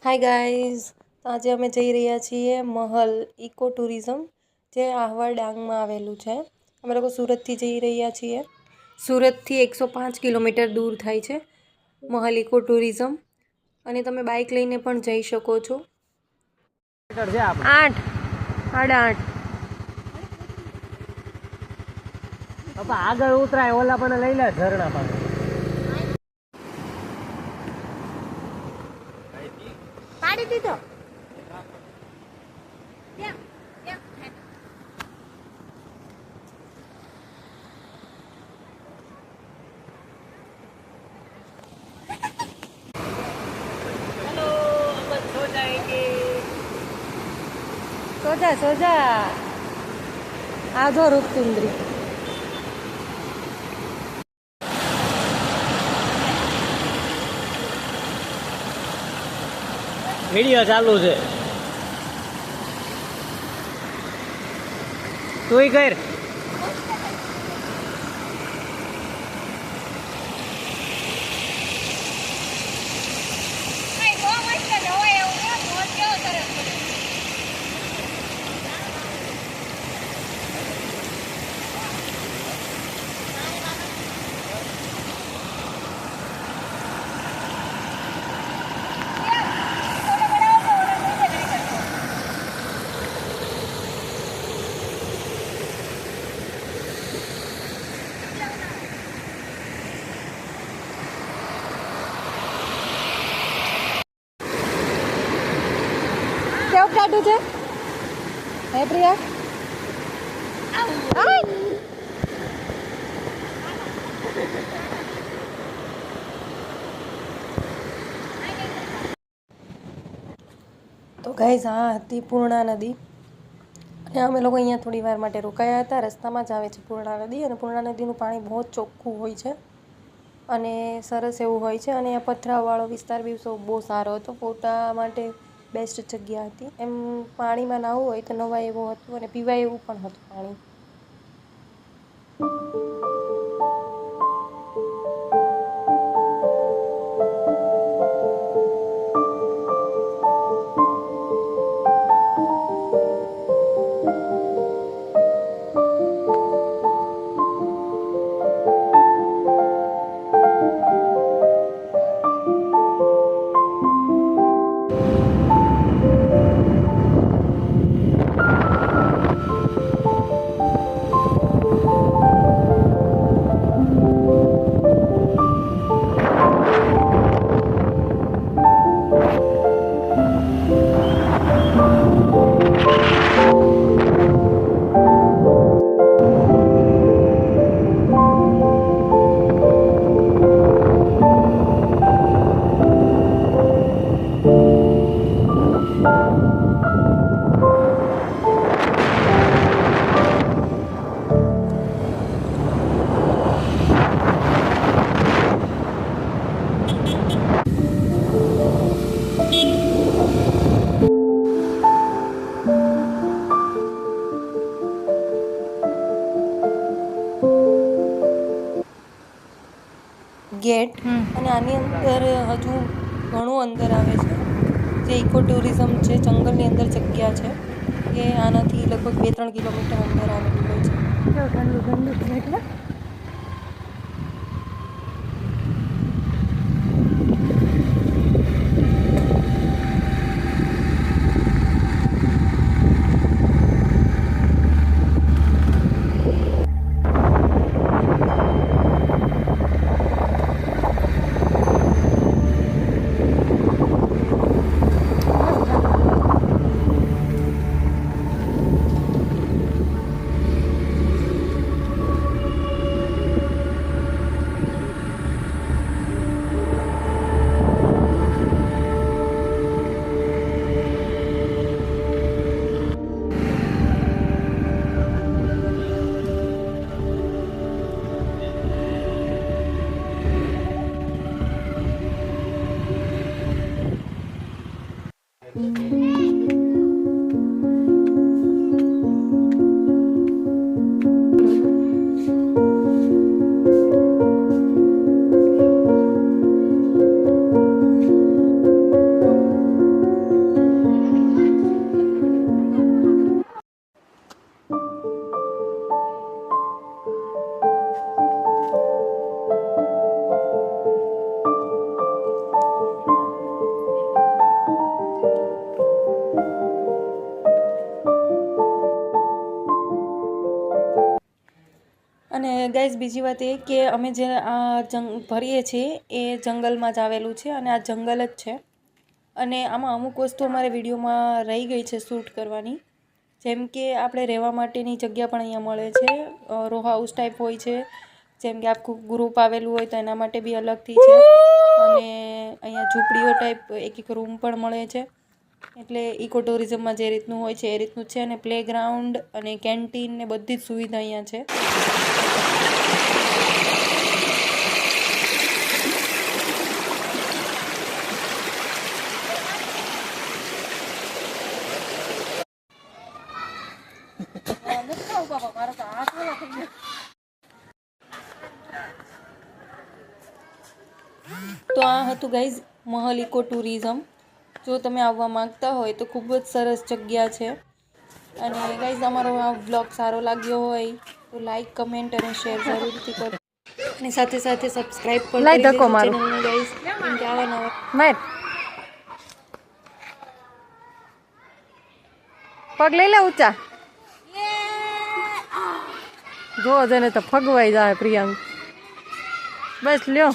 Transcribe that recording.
Hi guys, તો આજે અમે જઈ રહ્યા છીએ મહલ ઇકો ટુરિઝમ, જે આહવા ડાંગમાં આવેલું છે. અમે લોકો સુરતથી જઈ રહ્યા છીએ. સુરતથી 105 કિલોમીટર દૂર થાય છે મહલ ઇકો ટુરિઝમ, અને તમે બાઇક લઈને પણ જઈ શકો છો. 8 8:30 આગળ ઉતરાય ઓલા પણ લઈ લે ઝરણા પાસે પાડી દીધો. સોજા સોજા આ જો રૂપસુંદરી. વિડીયો ચાલુ છે, તુંય કર. કેવું કાઢું છે હે પ્રિયા? તો ગાઈઝ, આ હતી પૂર્ણા નદી, અને અમે લોકો અહીંયા થોડી વાર માટે રોકાયા હતા. રસ્તામાં જ આવે છે પૂર્ણા નદી, અને પૂર્ણા નદીનું પાણી બહુ જ ચોખ્ખું હોય છે અને સરસ એવું હોય છે. અને આ પથરાવાળો વિસ્તાર બી બહુ સારો હતો, ફોટા માટે બેસ્ટ જગ્યા હતી. એમ પાણીમાં નાહવું હોય તો નવાય એવું હતું, અને પીવાય એવું પણ હતું પાણી. ગેટ, અને આની અંદર હજુ ઘણું અંદર આવે છે. જે ઇકો ટુરિઝમ છે, જંગલની અંદર જગ્યા છે, એ આનાથી લગભગ 2-3 કિલોમીટર અંદર આવેલું હોય છે. ઠંડુ ઠંડુ છે એટલે અને ગાઈઝ બીજી વાત એ કે અમે જે આ ભરીએ છીએ એ જંગલમાં જ આવેલું છે અને આ જંગલ જ છે. અને આમાં અમુક વસ્તુ અમારે વિડીયોમાં રહી ગઈ છે શૂટ કરવાની. જેમ કે આપણે રહેવા માટેની જગ્યા પણ અહીંયા મળે છે. રો હાઉસ ટાઈપ હોય છે. જેમ કે આખું ગ્રુપ આવેલું હોય તો એના માટે બી અલગથી છે. અને અહીંયા ઝૂંપડીઓ ટાઈપ એક રૂમ પણ મળે છે. એટલે ઇકો ટુરિઝમમાં જે રીતનું હોય છે એ રીતનું છે. અને પ્લેગ્રાઉન્ડ અને કેન્ટીન ને બધી જ સુવિધા અહીંયા છે. તો આ હતું ગાઈઝ મહલ ઇકો ટુરિઝમ. જો તમે આવવા માંગતા હોય તો ખૂબ જ સરસ જગ્યા છે. અને ગાઈઝ અમારો આ વ્લોગ સારો લાગ્યો હોય તો લાઈક, કમેન્ટ અને શેર જરૂરથી કરો. અને સાથે સાથે સબસ્ક્રાઇબ પણ કરી દેજો ચેનલને ગાઈઝ. કેમ કે આવા નવા પગ લઈ લે ઊંચા. જો જને તો ફગવાઈ જાય પ્રિયાંક. બસ લ્યો.